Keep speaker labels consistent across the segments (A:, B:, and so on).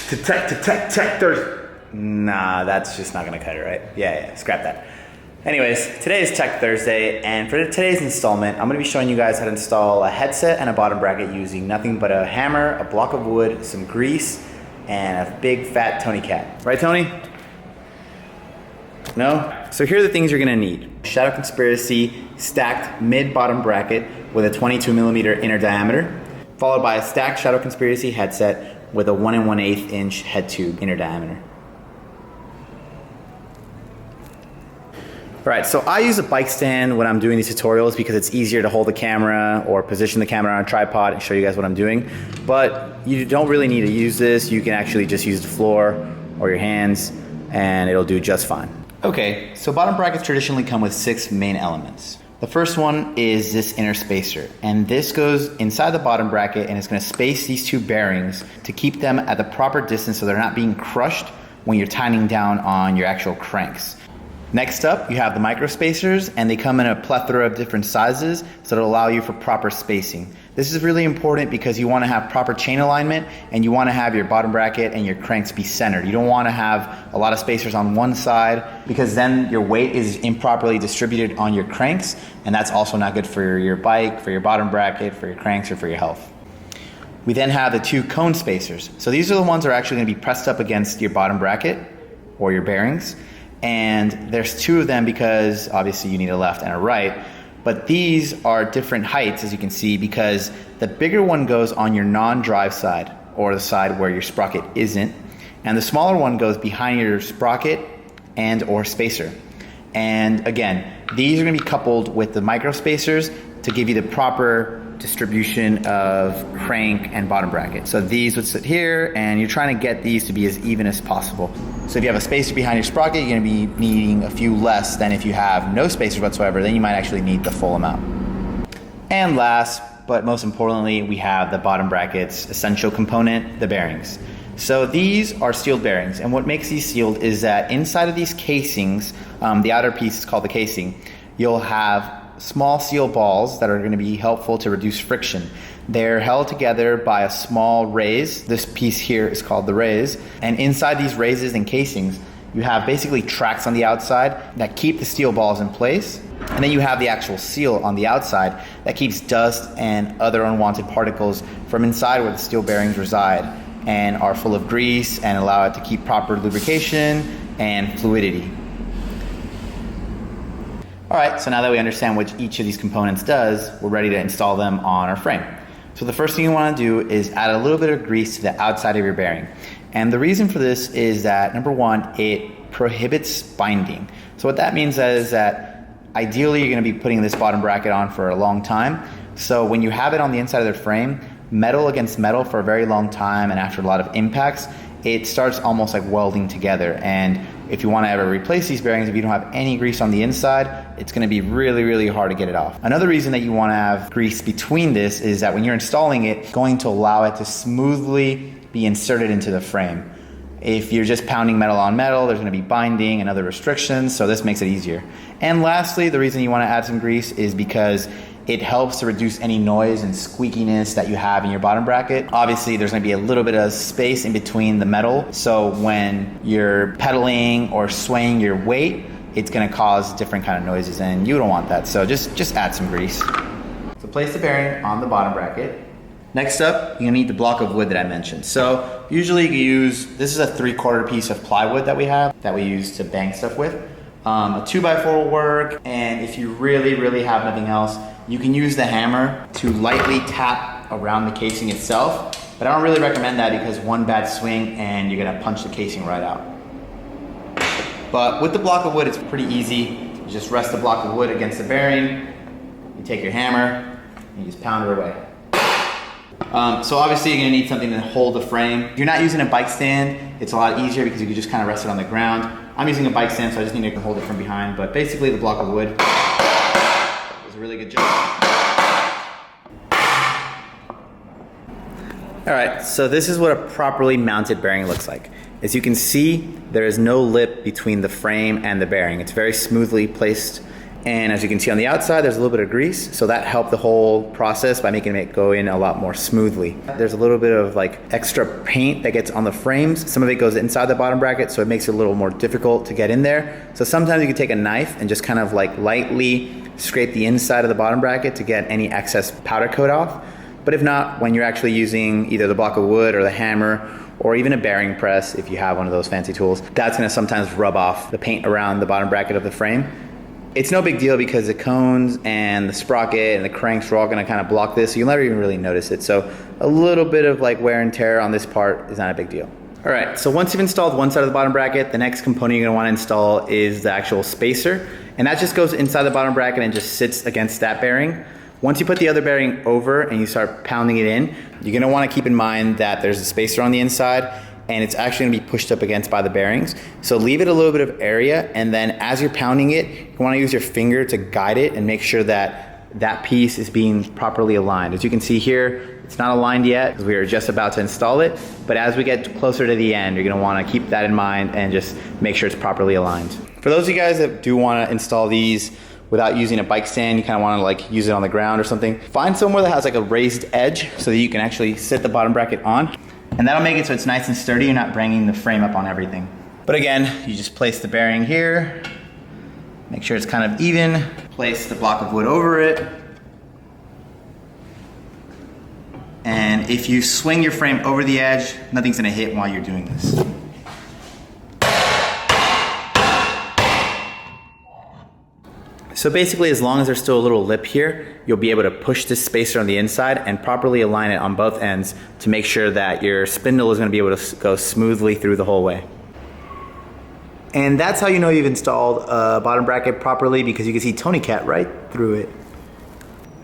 A: Tech Thursday. Nah, that's just not gonna cut it, right? Yeah, scrap that. Anyways, today is Tech Thursday, and for today's installment, I'm gonna be showing you guys how to install a headset and a bottom bracket using nothing but a hammer, a block of wood, some grease, and a big fat Tony cat. Right, Tony? No? So here are the things you're gonna need. Shadow Conspiracy stacked mid-bottom bracket with a 22mm inner diameter, followed by a stacked Shadow Conspiracy headset with a 1 1/8 inch head tube inner diameter. Alright, so I use a bike stand when I'm doing these tutorials because it's easier to hold the camera or position the camera on a tripod and show you guys what I'm doing. But you don't really need to use this. You can actually just use the floor or your hands and it'll do just fine. Okay, so bottom brackets traditionally come with 6 main elements. The first one is this inner spacer, and this goes inside the bottom bracket and it's going to space these two bearings to keep them at the proper distance so they're not being crushed when you're tightening down on your actual cranks. Next up, you have the micro spacers, and they come in a plethora of different sizes, so it'll allow you for proper spacing. This is really important because you want to have proper chain alignment and you want to have your bottom bracket and your cranks be centered. You don't want to have a lot of spacers on one side because then your weight is improperly distributed on your cranks, and that's also not good for your bike, for your bottom bracket, for your cranks, or for your health. We then have the 2 cone spacers. So these are the ones that are actually going to be pressed up against your bottom bracket or your bearings. And there's 2 of them because obviously you need a left and a right, but these are different heights, as you can see, because the bigger one goes on your non-drive side, or the side where your sprocket isn't, and the smaller one goes behind your sprocket and or spacer. And again, these are going to be coupled with the micro spacers to give you the proper distribution of crank and bottom bracket. So these would sit here, and you're trying to get these to be as even as possible. So if you have a spacer behind your sprocket, you're going to be needing a few less than if you have no spacers whatsoever. Then you might actually need the full amount. And last, but most importantly, we have the bottom bracket's essential component, the bearings. So these are sealed bearings, and what makes these sealed is that inside of these casings, the outer piece is called the casing, you'll have small seal balls that are going to be helpful to reduce friction. They're held together by a small raise. This piece here is called the raise, and inside these raises and casings you have basically tracks on the outside that keep the steel balls in place, and then you have the actual seal on the outside that keeps dust and other unwanted particles from inside where the steel bearings reside and are full of grease and allow it to keep proper lubrication and fluidity. Alright, so now that we understand what each of these components does, we're ready to install them on our frame. So the first thing you want to do is add a little bit of grease to the outside of your bearing. And the reason for this is that, number one, it prohibits binding. So what that means is that ideally you're going to be putting this bottom bracket on for a long time. So when you have it on the inside of the frame, metal against metal for a very long time, and after a lot of impacts, it starts almost like welding together. And if you want to ever replace these bearings, if you don't have any grease on the inside, it's going to be really, really hard to get it off. Another reason that you want to have grease between this is that when you're installing it, it's going to allow it to smoothly be inserted into the frame. If you're just pounding metal on metal, there's going to be binding and other restrictions, so this makes it easier. And lastly, the reason you want to add some grease is because it helps to reduce any noise and squeakiness that you have in your bottom bracket. Obviously, there's going to be a little bit of space in between the metal, so when you're pedaling or swaying your weight, it's going to cause different kind of noises, and you don't want that. So just add some grease. So place the bearing on the bottom bracket. Next up, you're going to need the block of wood that I mentioned. So usually you use, this is a 3/4 piece of plywood that we have that we use to bang stuff with. A 2x4 will work, and if you really, really have nothing else, you can use the hammer to lightly tap around the casing itself, but I don't really recommend that because one bad swing and you're gonna punch the casing right out. But with the block of wood, it's pretty easy. You just rest the block of wood against the bearing, you take your hammer, and you just pound it away. So obviously you're gonna need something to hold the frame. If you're not using a bike stand, it's a lot easier because you can just kind of rest it on the ground. I'm using a bike stand, so I just need to hold it from behind, but basically the block of wood does a really good job. Alright, so this is what a properly mounted bearing looks like. As you can see, there is no lip between the frame and the bearing. It's very smoothly placed And as you can see on the outside, there's a little bit of grease. So that helped the whole process by making it go in a lot more smoothly. There's a little bit of like extra paint that gets on the frames. Some of it goes inside the bottom bracket, so it makes it a little more difficult to get in there. So sometimes you can take a knife and just kind of like lightly scrape the inside of the bottom bracket to get any excess powder coat off. But if not, when you're actually using either the block of wood or the hammer, or even a bearing press, if you have one of those fancy tools, that's gonna sometimes rub off the paint around the bottom bracket of the frame. It's no big deal because the cones and the sprocket and the cranks are all gonna kind of block this, so you'll never even really notice it. So a little bit of like wear and tear on this part is not a big deal. All right, so once you've installed one side of the bottom bracket, the next component you're gonna wanna install is the actual spacer. And that just goes inside the bottom bracket and just sits against that bearing. Once you put the other bearing over and you start pounding it in, you're gonna wanna keep in mind that there's a spacer on the inside and it's actually gonna be pushed up against by the bearings. So leave it a little bit of area, and then as you're pounding it, you wanna use your finger to guide it and make sure that that piece is being properly aligned. As you can see here, it's not aligned yet because we are just about to install it, but as we get closer to the end, you're gonna wanna keep that in mind and just make sure it's properly aligned. For those of you guys that do wanna install these without using a bike stand, you kind of want to like use it on the ground or something, find somewhere that has like a raised edge so that you can actually sit the bottom bracket on. And that'll make it so it's nice and sturdy. You're not bringing the frame up on everything. But again, you just place the bearing here, make sure it's kind of even, place the block of wood over it. And if you swing your frame over the edge, nothing's gonna hit while you're doing this. So basically, as long as there's still a little lip here, you'll be able to push this spacer on the inside and properly align it on both ends to make sure that your spindle is going to be able to go smoothly through the whole way. And that's how you know you've installed a bottom bracket properly, because you can see Tony Cat right through it.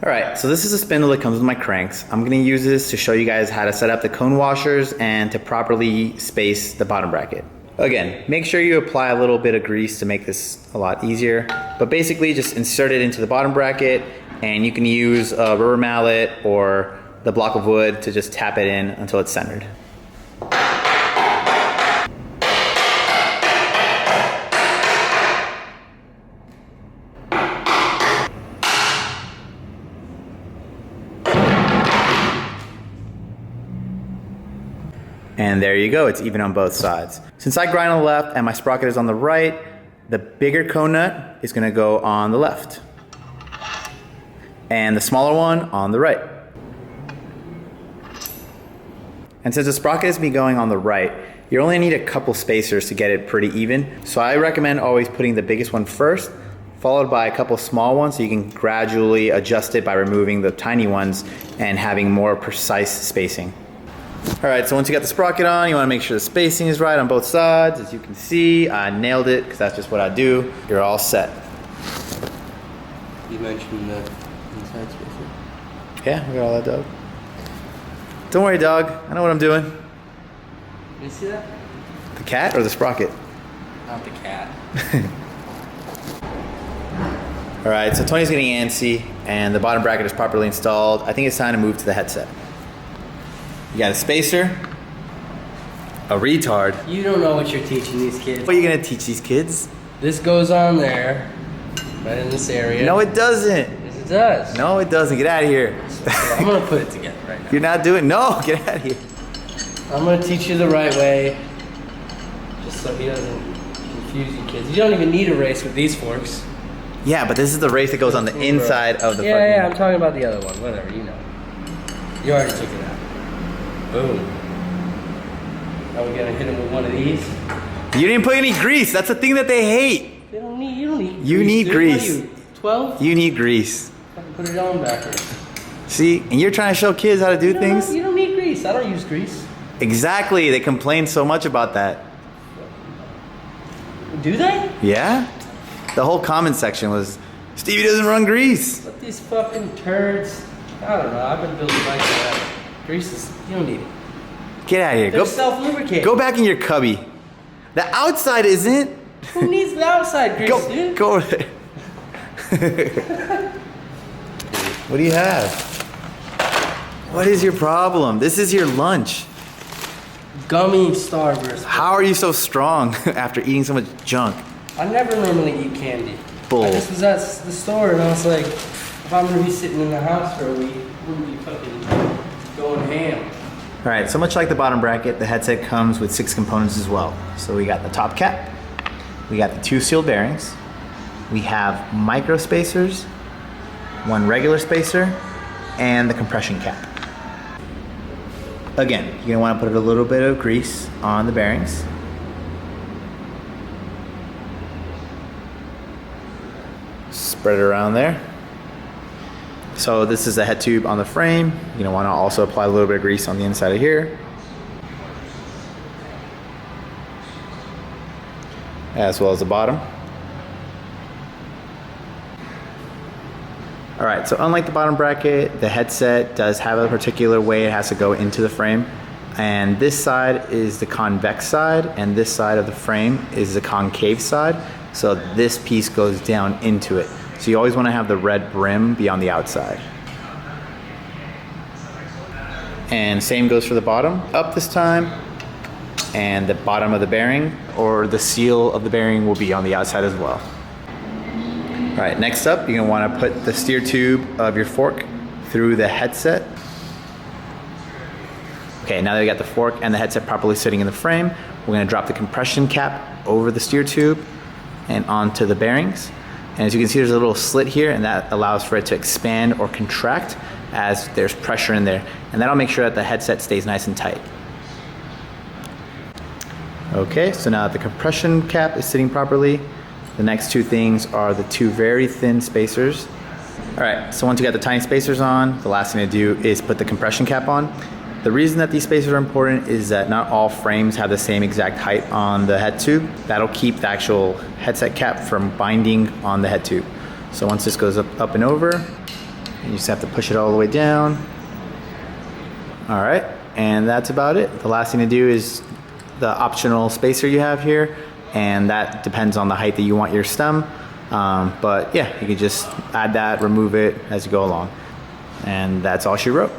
A: All right, so this is a spindle that comes with my cranks. I'm going to use this to show you guys how to set up the cone washers and to properly space the bottom bracket. Again, make sure you apply a little bit of grease to make this a lot easier. But basically just insert it into the bottom bracket, and you can use a rubber mallet or the block of wood to just tap it in until it's centered. And there you go, it's even on both sides. Since I grind on the left and my sprocket is on the right, the bigger cone nut is gonna go on the left. And the smaller one on the right. And since the sprocket is going on the right, you only need a couple spacers to get it pretty even. So I recommend always putting the biggest one first, followed by a couple small ones so you can gradually adjust it by removing the tiny ones and having more precise spacing. All right, so once you got the sprocket on, you wanna make sure the spacing is right on both sides. As you can see, I nailed it, because that's just what I do. You're all set.
B: You mentioned the inside spacer.
A: Yeah, we got all that, dog. Don't worry, dog. I know what I'm doing.
B: You see that?
A: The cat or the sprocket?
B: Not the cat.
A: All right, so Tony's getting antsy, and the bottom bracket is properly installed. I think it's time to move to the headset. You got a spacer, a retard.
B: You don't know what you're teaching these kids.
A: What are you gonna teach these kids?
B: This goes on there, right in this area.
A: No, it doesn't.
B: Yes, it does.
A: No, it doesn't. Get out of here.
B: I'm gonna put it together right now.
A: You're not doing. No, get out of here.
B: I'm gonna teach you the right way, just so he doesn't confuse you kids. You don't even need a race with these forks.
A: Yeah, but this is the race that goes on the inside of the.
B: Yeah, I'm talking about the other one. Whatever, you know. You already took it out. Boom. Are we gonna hit him with one of these?
A: You didn't put any grease. That's the thing that they hate.
B: They don't need. You don't need.
A: You need grease.
B: What are you, 12?
A: You need grease.
B: I can put it on backwards.
A: See, and you're trying to show kids how to do things.
B: You don't need grease. I don't use grease.
A: Exactly. They complain so much about that.
B: Do they?
A: Yeah. The whole comment section was, Stevie doesn't run grease.
B: But these fucking turds. I don't know. I've been building bikes forever. Grease is. You don't need it.
A: Get out of here.
B: They're self-lubricating.
A: Go back in your cubby. The outside isn't.
B: Who needs the outside grease, dude?
A: Go over there. What do you have? What is your problem? This is your lunch.
B: Gummy Starburst.
A: How are you so strong after eating so much junk?
B: I never normally eat candy.
A: bull.
B: I just was at the store and I was like, if I'm gonna be sitting in the house for a week, I'm gonna be fucking going ham.
A: All right, so much like the bottom bracket, the headset comes with 6 components as well. So we got the top cap, we got the 2 sealed bearings, we have micro spacers, 1 regular spacer, and the compression cap. Again, you're gonna wanna put a little bit of grease on the bearings. Spread it around there. So this is the head tube on the frame. You're gonna wanna also apply a little bit of grease on the inside of here, as well as the bottom. All right, so unlike the bottom bracket, the headset does have a particular way it has to go into the frame. And this side is the convex side, and this side of the frame is the concave side. So this piece goes down into it. So you always want to have the red brim be on the outside. And same goes for the bottom, up this time, and the bottom of the bearing or the seal of the bearing will be on the outside as well. All right, next up, you're gonna wanna put the steer tube of your fork through the headset. Okay, now that we got the fork and the headset properly sitting in the frame, we're gonna drop the compression cap over the steer tube and onto the bearings. And as you can see, there's a little slit here, and that allows for it to expand or contract as there's pressure in there. And that'll make sure that the headset stays nice and tight. Okay, so now that the compression cap is sitting properly, the next 2 things are the 2 very thin spacers. All right, so once you got the tiny spacers on, the last thing to do is put the compression cap on. The reason that these spacers are important is that not all frames have the same exact height on the head tube. That'll keep the actual headset cap from binding on the head tube. So once this goes up and over, you just have to push it all the way down. All right, and that's about it. The last thing to do is the optional spacer you have here, and that depends on the height that you want your stem. But yeah, you can just add that, remove it as you go along. And that's all she wrote.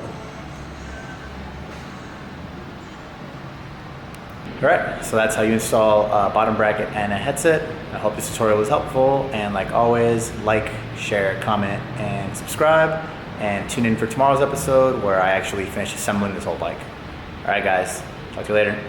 A: All right, so that's how you install a bottom bracket and a headset. I hope this tutorial was helpful, and like always, like, share, comment, and subscribe, and tune in for tomorrow's episode where I actually finish assembling this whole bike. All right, guys, talk to you later.